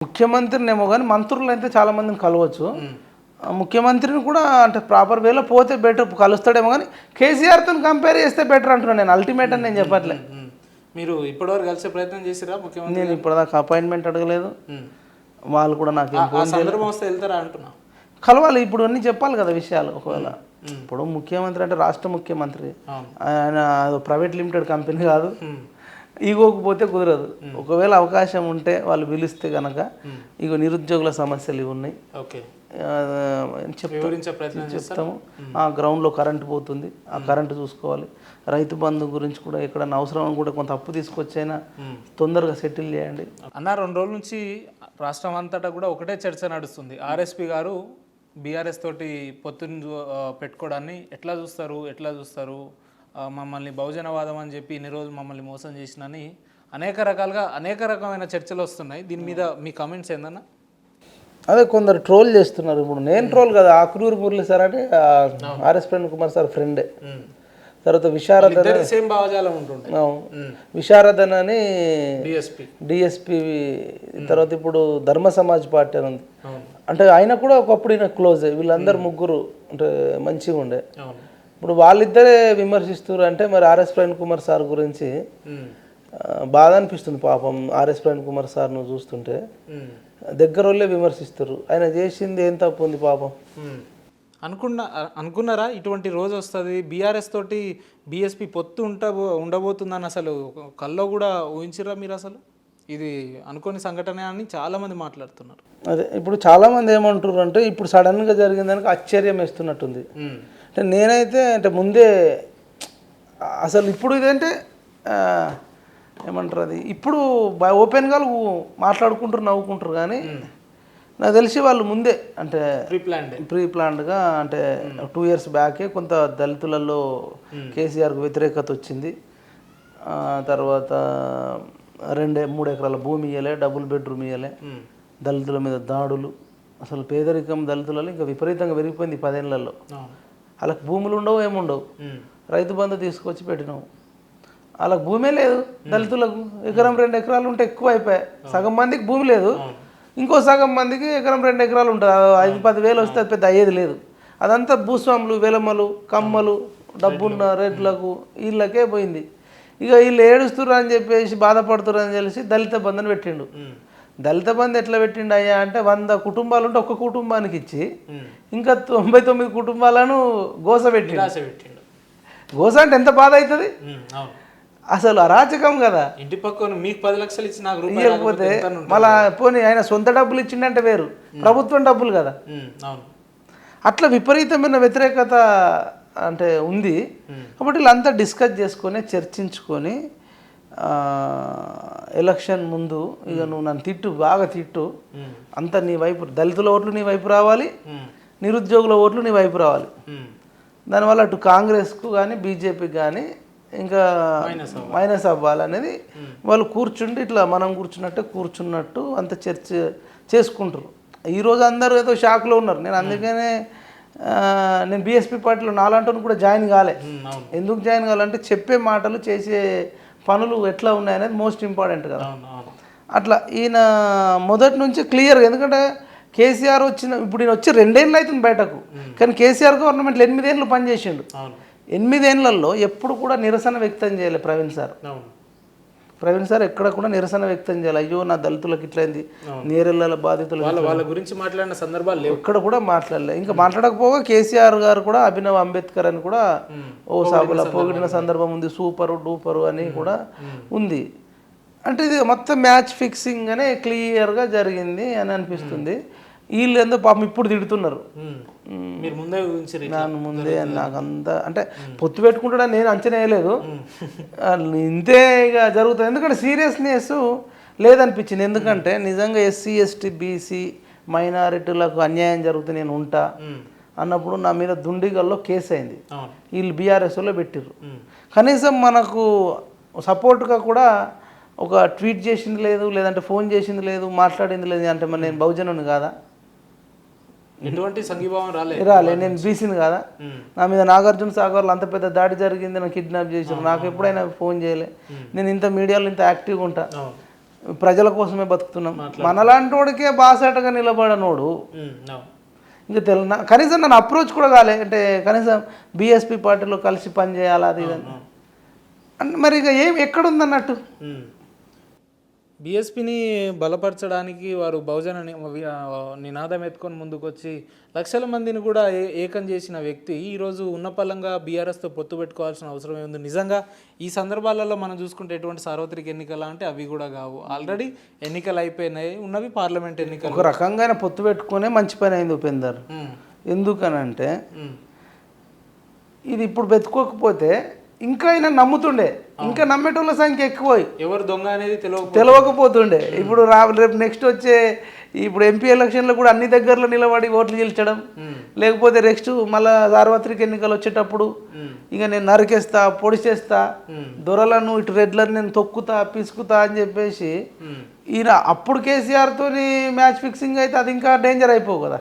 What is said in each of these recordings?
ముఖ్యమంత్రినేమో కానీ మంత్రులు అయితే చాలా మందిని కలవచ్చు. ముఖ్యమంత్రిని కూడా అంటే ప్రాపర్ వేలో పోతే బెటర్, కలుస్తాడేమో కానీ కేసీఆర్తో కంపేర్ చేస్తే బెటర్ అంటున్నాను నేను. అల్టిమేట్ అని నేను చెప్పట్లే. మీరు ఇప్పటివరకు కలిసే ప్రయత్నం చేసిరా ముఖ్యమంత్రి? నేను ఇప్పటిదాకా అపాయింట్మెంట్ అడగలేదు, వాళ్ళు కూడా నాకు సందర్భం వస్తే వెళ్తారా అంటున్నా. కలవాలి, ఇప్పుడు అన్నీ చెప్పాలి కదా విషయాలు. ఒకవేళ ఇప్పుడు ముఖ్యమంత్రి అంటే రాష్ట్ర ముఖ్యమంత్రి, ఆయన ప్రైవేట్ లిమిటెడ్ కంపెనీ కాదు, ఈగోకు పోతే కుదరదు. ఒకవేళ అవకాశం ఉంటే వాళ్ళు పిలిస్తే కనుక ఇగో నిరుద్యోగుల సమస్యలు ఇవి ఉన్నాయి చెప్తాము. ఆ గ్రౌండ్లో కరెంటు పోతుంది, ఆ కరెంటు చూసుకోవాలి. రైతు బంధు గురించి కూడా ఎక్కడన్నా అవసరం కూడా కొంత అప్పు తీసుకొచ్చైనా తొందరగా సెటిల్ చేయండి అన్న. 2 రోజుల నుంచి రాష్ట్రం అంతటా కూడా ఒకటే చర్చ నడుస్తుంది. ఆర్ఎస్పీ గారు బీఆర్ఎస్ తోటి పొత్తుని పెట్టుకోవడాన్ని ఎట్లా చూస్తారు, మమ్మల్ని బహుజనవాదం అని చెప్పి ఇన్ని రోజులు మమ్మల్ని మోసం చేసినని అనేక రకమైన చర్చలు వస్తున్నాయి. దీని మీద మీ కామెంట్స్ ఏందన్నా? అదే కొందరు ట్రోల్ చేస్తున్నారు. ఇప్పుడు నేను ట్రోల్ కదా, ఆకునూరు మురళి సార్ అంటే ఆర్ఎస్ ప్రేమ్ కుమార్ సార్ ఫ్రెండే. తర్వాత విశారదన్ అని డిఎస్పి, తర్వాత ఇప్పుడు ధర్మ సమాజ్ పార్టీ అని ఉంది. అంటే ఆయన కూడా ఒకప్పుడు ఈయన క్లోజ్. వీళ్ళందరూ ముగ్గురు అంటే మంచిగా ఉండే. ఇప్పుడు వాళ్ళిద్దరే విమర్శిస్తారు అంటే మరి ఆర్ఎస్ ప్రేమ్ కుమార్ సార్ గురించి బాధ అనిపిస్తుంది పాపం. ఆర్ఎస్ ప్రేమ్ కుమార్ సార్ నువ్వు చూస్తుంటే దగ్గర వాళ్ళే విమర్శిస్తారు. ఆయన చేసింది ఏం తప్పు ఉంది పాపం. అనుకున్నారా ఇటువంటి రోజు వస్తుంది, బీఆర్ఎస్ తోటి బీఎస్పీ పొత్తు ఉండబోతుందని అసలు కల్లో కూడా ఊహించిరా మీరు? అసలు ఇది అనుకోని సంఘటన అని చాలామంది మాట్లాడుతున్నారు. అదే ఇప్పుడు చాలామంది ఏమంటారు అంటే ఇప్పుడు సడన్గా జరిగిందానికి ఆశ్చర్యం వేస్తున్నట్టుంది. అంటే నేనైతే అంటే ముందే అసలు ఇప్పుడు ఇదంటే ఏమంటారు, అది ఇప్పుడు ఓపెన్గా మాట్లాడుకుంటారు, నవ్వుకుంటారు. కానీ నాకు తెలిసి వాళ్ళు ముందే అంటే ప్రీ ప్లాన్డ్గా అంటే 2 years బ్యాకే కొంత దళితులలో కేసీఆర్కు వ్యతిరేకత వచ్చింది. తర్వాత 2-3 ఎకరాల భూమి ఇవ్వలే, డబుల్ బెడ్రూమ్ ఇవ్వలే, దళితుల మీద దాడులు, అసలు పేదరికం దళితులలో ఇంకా విపరీతంగా పెరిగిపోయింది 10 ఏళ్లలో. వాళ్ళకి భూములు ఉండవు, ఏముండవు. రైతు బంధు తీసుకొచ్చి పెట్టినావు, వాళ్ళకి భూమే లేదు. దళితులకు 1-2 ఎకరాలు ఉంటే ఎక్కువ అయిపోయాయి. సగం మందికి భూమి లేదు, ఇంకో సగం మందికి 1-2 ఎకరాలు ఉంటుంది. 5-10 వేలు వస్తే అది పెద్ద అయ్యేది లేదు. అదంతా భూస్వాములు, వెలమలు, కమ్మలు, డబ్బున్న రేట్లకు వీళ్ళకే పోయింది. ఇక వీళ్ళు ఏడుస్తున్నారు అని చెప్పేసి బాధపడుతున్నారు అని తెలిసి దళిత బంధుని పెట్టిండు. దళిత బంధు ఎట్లా పెట్టిండు అయ్యా అంటే 100 కుటుంబాలు ఉంటే ఒక్క కుటుంబానికి ఇచ్చి ఇంకా 99 కుటుంబాలను గోస పెట్టిండు. గోస అంటే ఎంత బాధ అవుతుంది అసలు, అరాచకం కదా. ఇంటి పక్కన మీకు 10 లక్షలు ఇచ్చి నాకు ఇవ్వకపోతే మళ్ళా పోనీ ఆయన సొంత డబ్బులు ఇచ్చిండంటే వేరు, ప్రభుత్వం డబ్బులు కదా. అట్లా విపరీతమైన వ్యతిరేకత అంటే ఉంది. కాబట్టి వీళ్ళంతా డిస్కస్ చేసుకొని చర్చించుకొని ఎలక్షన్ ముందు ఇక నువ్వు నన్ను తిట్టు, బాగా తిట్టు, అంత నీ వైపు దళితుల ఓట్లు నీ వైపు రావాలి, నిరుద్యోగుల ఓట్లు నీ వైపు రావాలి. దానివల్ల అటు కాంగ్రెస్కు కానీ బీజేపీకి కానీ ఇంకా మైనస్ అవ్వాలనేది వాళ్ళు కూర్చుండి ఇట్లా మనం కూర్చున్నట్టు అంత చర్చ చేసుకుంటారు. ఈరోజు అందరూ ఏదో షాక్లో ఉన్నారు. నేను అందుకనే నేను బీఎస్పీ పార్టీలో నాలాంటి కూడా జాయిన్ కాలే. ఎందుకు జాయిన్ కావాలంటే చెప్పే మాటలు చేసే పనులు ఎట్లా ఉన్నాయనేది మోస్ట్ ఇంపార్టెంట్ కదా. అట్లా ఈయన మొదటి నుంచి క్లియర్గా, ఎందుకంటే కేసీఆర్ ఇప్పుడు ఈయన వచ్చి 2 ఏళ్ళు అవుతుంది బయటకు, కానీ కేసీఆర్ గవర్నమెంట్లో 8 ఏళ్ళు పనిచేసిండు. 8 ఏళ్లలో ఎప్పుడు కూడా నిరసన వ్యక్తం చేయలే ప్రవీణ్ సార్ ఎక్కడ కూడా నిరసన వ్యక్తం చేయాలి. అయ్యో నా దళితులకు ఇట్లయింది, నేరెళ్ళ బాధితులు వాళ్ళ గురించి మాట్లాడిన సందర్భాలు లేవు, ఎక్కడ కూడా మాట్లాడలే. ఇంకా మాట్లాడకపోగా కేసీఆర్ గారు కూడా అభినవ్ అంబేద్కర్ అని కూడా ఓ సభలో పొగిడిన సందర్భం ఉంది. సూపరు డూపరు అని కూడా ఉంది. అంటే ఇది మొత్తం మ్యాచ్ ఫిక్సింగ్ అనే క్లియర్గా జరిగింది అని అనిపిస్తుంది. వీళ్ళు ఎందుకు పాపం ఇప్పుడు తిడుతున్నారు. నన్ను ముందే నాకంతా అంటే పొత్తు పెట్టుకుంటాడని నేను అంచనా వేయలేదు. ఇంతే ఇక జరుగుతుంది. ఎందుకంటే సీరియస్నెస్ లేదనిపించింది. ఎందుకంటే నిజంగా ఎస్సీ ఎస్టీ బీసీ మైనారిటీలకు అన్యాయం జరుగుతుంది నేను ఉంటా అన్నప్పుడు నా మీద దుండిగల్లో కేసు అయింది. వీళ్ళు బీఆర్ఎస్లో పెట్టిర్రు. కనీసం మనకు సపోర్ట్గా కూడా ఒక ట్వీట్ చేసింది లేదు, లేదంటే ఫోన్ చేసింది లేదు, మాట్లాడింది లేదు. అంటే మరి నేను బహుజనుని కాదా? ఎటువంటి సంఘీభావం రాలే. నేను బీసీని కాదా? నా మీద నాగార్జున సాగర్లో అంత పెద్ద దాడి జరిగింది, నాకు కిడ్నాప్ చేశారు, నాకు ఎప్పుడైనా ఫోన్ చేయలే. నేను ఇంత మీడియాలో ఇంత యాక్టివ్గా ఉంటా. ప్రజల కోసమే బతుకుతున్నాం. మనలాంటి వాడికే బాసాటగా నిలబడనోడు ఇంకా కనీసం నన్ను అప్రోచ్ కూడా కాలే, అంటే కనీసం బీఎస్పీ పార్టీలో కలిసి పనిచేయాలి అది ఇదని అంటే మరి ఇక ఎక్కడుందన్నట్టు. బీఎస్పీని బలపరచడానికి వారు బహుజన నినాదం ఎత్తుకొని ముందుకొచ్చి లక్షల మందిని కూడా ఏకం చేసిన వ్యక్తి ఈరోజు ఉన్నపలంగా బీఆర్ఎస్తో పొత్తు పెట్టుకోవాల్సిన అవసరం ఏముంది? నిజంగా ఈ సందర్భాలలో మనం చూసుకుంటే ఎటువంటి సార్వత్రిక ఎన్నికలు అంటే అవి కూడా కావు, ఆల్రెడీ ఎన్నికలు అయిపోయినాయి, ఉన్నవి పార్లమెంట్ ఎన్నికలు. ఒక రకంగా పొత్తు పెట్టుకునే మంచి పని అయింది ఉపేందర్. ఎందుకనంటే ఇది ఇప్పుడు పెట్టుకోకపోతే ఇంకా ఆయన నమ్ముతుండే, ఇంకా నమ్మేటోళ్ళ సంఖ్య ఎక్కువ, ఎవరు దొంగ అనేది తెలియకపోతుండే. ఇప్పుడు రేపు నెక్స్ట్ వచ్చే ఇప్పుడు ఎంపీ ఎలక్షన్లో కూడా అన్ని దగ్గరలో నిలబడి ఓట్లు గెలిచడం, లేకపోతే నెక్స్ట్ మళ్ళా సార్వత్రిక ఎన్నికలు వచ్చేటప్పుడు ఇక నేను నరికేస్తా, పొడిచేస్తా, దొరలను ఇటు రెడ్లను నేను తొక్కుతా, పిసుకుతా అని చెప్పేసి ఈయన అప్పుడు కేసీఆర్తో మ్యాచ్ ఫిక్సింగ్ అయితే అది ఇంకా డేంజర్ అయిపోవు కదా.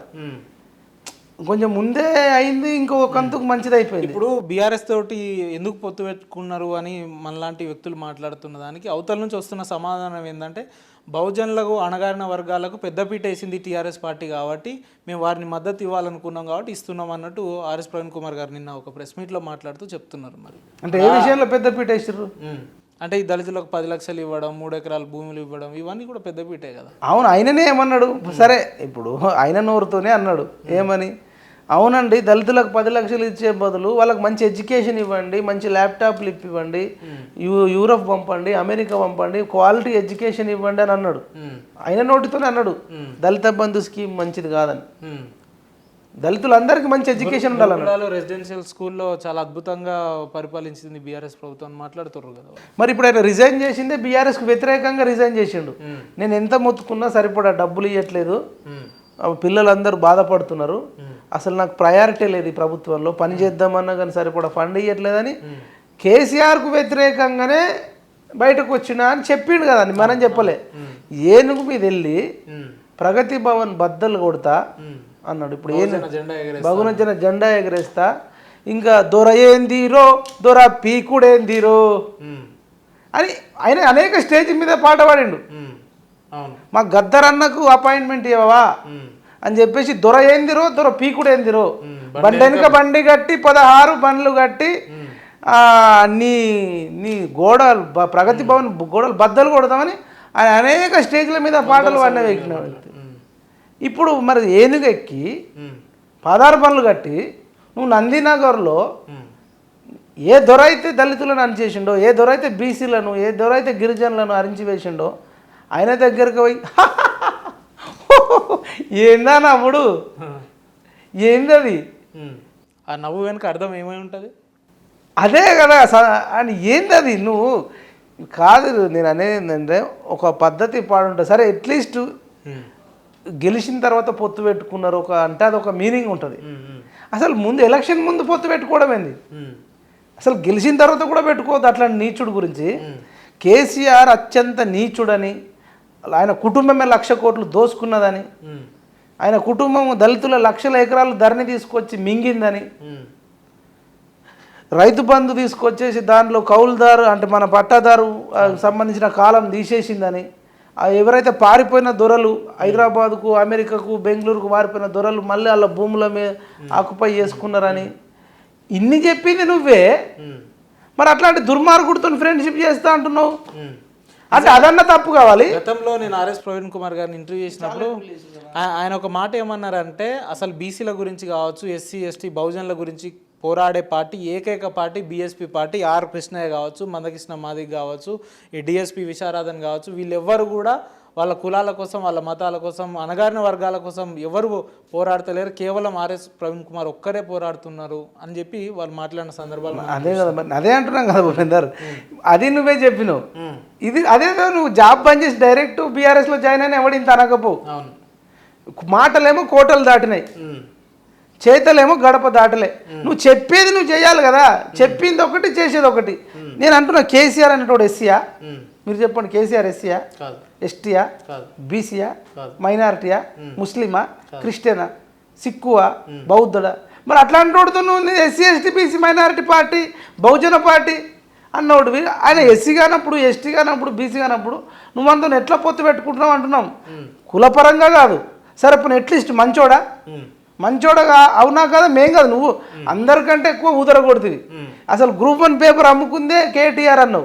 కొంచెం ముందే అయింది, ఇంకొక కంతుకు మంచిది అయిపోయింది. ఇప్పుడు బీఆర్ఎస్ తోటి ఎందుకు పొత్తు పెట్టుకున్నారు అని మనలాంటి వ్యక్తులు మాట్లాడుతున్న దానికి అవతల నుంచి వస్తున్న సమాధానం ఏంటంటే బహుజనులకు అణగారిన వర్గాలకు పెద్దపీట వేసింది టీఆర్ఎస్ పార్టీ కాబట్టి మేము వారిని మద్దతు ఇవ్వాలనుకున్నాం కాబట్టి ఇస్తున్నాం అన్నట్టు ఆర్ఎస్ ప్రవీణ్ కుమార్ గారు నిన్న ఒక ప్రెస్ మీట్లో మాట్లాడుతూ చెప్తున్నారు. మరి అంటే ఏ విషయంలో పెద్దపీట వేసారు అంటే ఈ దళితులకు 10 లక్షలు ఇవ్వడం, 3 ఎకరాల భూములు ఇవ్వడం, ఇవన్నీ కూడా పెద్దపీటే కదా. అవును, ఆయననే ఏమన్నాడు, సరే ఇప్పుడు ఆయన నోరుతోనే అన్నాడు ఏమని, అవునండి దళితులకు 10 లక్షలు ఇచ్చే బదులు వాళ్ళకి మంచి ఎడ్యుకేషన్ ఇవ్వండి, మంచి ల్యాప్టాప్లు ఇవ్వండి, యూరప్ పంపండి, అమెరికా పంపండి, క్వాలిటీ ఎడ్యుకేషన్ ఇవ్వండి అని అన్నాడు. ఆయన నోటితోనే అన్నాడు దళిత బంధు స్కీమ్ మంచిది కాదని. దళితులందరికీ మంచి ఎడ్యుకేషన్ ఉండాలన్నాడు. రెసిడెన్షియల్ స్కూల్లో చాలా అద్భుతంగా పరిపాలించింది బీఆర్ఎస్ ప్రభుత్వం మాట్లాడుతున్నారు కదా. మరి ఇప్పుడు ఆయన రిజైన్ చేసిందే బీఆర్ఎస్కి వ్యతిరేకంగా రిజైన్ చేసిండు. నేను ఎంత మొత్తుకున్నా సరిపడా డబ్బులు ఇవ్వట్లేదు, పిల్లలందరూ బాధపడుతున్నారు, అసలు నాకు ప్రయారిటీ లేదు ఈ ప్రభుత్వంలో, పని చేద్దామన్నా కానీ సరిపడా ఫండ్ ఇవ్వట్లేదని కేసీఆర్కు వ్యతిరేకంగానే బయటకు వచ్చినా అని చెప్పిండు కదా. మనం చెప్పలే, ఏనుగు మీద వెళ్ళి ప్రగతి భవన్ బద్దలు కొడతా అన్నాడు. ఇప్పుడు బహుజన జెండా ఎగరేస్తా, ఇంకా దొర ఏందిరో దొర పీకుడేందిరో అని ఆయన అనేక స్టేజ్ మీద పాట పాడిండు. మా గద్దరన్నకు అపాయింట్మెంట్ ఇవ్వవా అని చెప్పేసి దొర ఏందిరో దొర పీకుడేందిరో, బండి వెనుక బండి కట్టి 16 బండ్లు కట్టి నీ నీ గోడలు ప్రగతి భవన్ గోడలు బద్దలు కొడదామని ఆయన అనేక స్టేజ్ల మీద పాటలు పాడిన వ్యక్తి. ఇప్పుడు మరి ఏనుగెక్కి 16 బండ్లు కట్టి నువ్వు నందినగర్లో ఏ దొర అయితే దళితులను అణిచేసిండో, ఏ దొర అయితే బీసీలను, ఏ దొర అయితే గిరిజనులను అరించి వేసిండో ఆయన దగ్గరికి పోయి ఏందా నవ్వుడు, ఏంది అది, ఆ నవ్వు వెనుక అర్థం ఏమై ఉంటుంది? అదే కదా అని ఏంది అది. నువ్వు కాదు, నేను అనేది ఏంటంటే ఒక పద్ధతి పాడుంటుంది సరే, అట్లీస్ట్ గెలిచిన తర్వాత పొత్తు పెట్టుకున్నారు ఒక అంటే అది ఒక మీనింగ్ ఉంటుంది. అసలు ముందు ఎలక్షన్ ముందు పొత్తు పెట్టుకోవడం ఏంది, అసలు గెలిచిన తర్వాత కూడా పెట్టుకోవద్దు. అట్లాంటి నీచుడు గురించి కేసీఆర్ అత్యంత నీచుడని, ఆయన కుటుంబమే 1,00,000 కోట్లు దోసుకున్నదని, ఆయన కుటుంబం దళితుల 1,00,000 ఎకరాలు ధరణి తీసుకొచ్చి మింగిందని, రైతు బంధు తీసుకొచ్చేసి దాంట్లో కౌలుదారు అంటే మన పట్టాదారు సంబంధించిన కాలం తీసేసిందని, ఎవరైతే పారిపోయిన దొరలు హైదరాబాద్కు, అమెరికాకు, బెంగళూరుకు పారిపోయిన దొరలు మళ్ళీ వాళ్ళ భూముల మీద ఆక్యుపై చేసుకున్నారని ఇన్ని చెప్పింది నువ్వే. మరి అట్లాంటి దుర్మార్గుడితో ఫ్రెండ్షిప్ చేస్తా అంటున్నావు అంటే అదన్నా తప్పు కావాలి. గతంలో నేను ఆర్ఎస్ ప్రవీణ్ కుమార్ గారిని ఇంటర్వ్యూ చేసినప్పుడు ఆయన ఒక మాట ఏమన్నారంటే అసలు బీసీల గురించి కావచ్చు, ఎస్సీ ఎస్టీ బహుజనుల గురించి పోరాడే పార్టీ ఏకైక party BSP party. R Krishnaiah కావచ్చు, మందకృష్ణ మాదిక్ కావచ్చు, ఈ డిఎస్పీ విశారాధన్ కావచ్చు, వీళ్ళెవ్వరు కూడా వాళ్ళ కులాల కోసం, వాళ్ళ మతాల కోసం, అణగారిన వర్గాల కోసం ఎవరు పోరాడతలేరు, కేవలం ఆర్ఎస్ ప్రవీణ్ కుమార్ ఒక్కరే పోరాడుతున్నారు అని చెప్పి వాళ్ళు మాట్లాడిన సందర్భాలు. అదే కదా, మరి అదే అంటున్నాం కదా భూపేందర్, అది నువ్వే చెప్పినావు. ఇది అదేదో నువ్వు జాబ్ బంద్ చేసి డైరెక్ట్ బీఆర్ఎస్లో జాయిన్ అయినా ఎవడి ఇంత అనకపో. మాటలేమో కోటలు దాటినాయి, చేతలేమో గడప దాటలే. నువ్వు చెప్పేది నువ్వు చేయాలి కదా, చెప్పింది ఒకటి చేసేది ఒకటి. నేను అంటున్నా కేసీఆర్ అనేటోడు ఎస్సీయా? మీరు చెప్పండి, కేసీఆర్ ఎస్సీయా, ఎస్టీయా, బీసీయా, మైనారిటీయా, ముస్లిమా, క్రిస్టియనా, సిక్కువా, బౌద్ధుడా? మరి అట్లాంటి వాడితో నువ్వు SC ST BC minority party, Bahujan party అన్నోడివి. ఆయన ఎస్సీ కానప్పుడు, ఎస్టీ కానప్పుడు, బీసీ కానప్పుడు నువ్వంతా ఎట్లా పొత్తు పెట్టుకుంటున్నావు అంటున్నాం. కులపరంగా కాదు. సరే ఇప్పుడు అట్లీస్ట్ మంచోడగా అవునా కదా, మేం కాదు, నువ్వు అందరికంటే ఎక్కువ ఊదర కొడుతుంది. అసలు గ్రూప్ 1 పేపర్ అమ్ముకుందే కేటీఆర్ అన్నావు.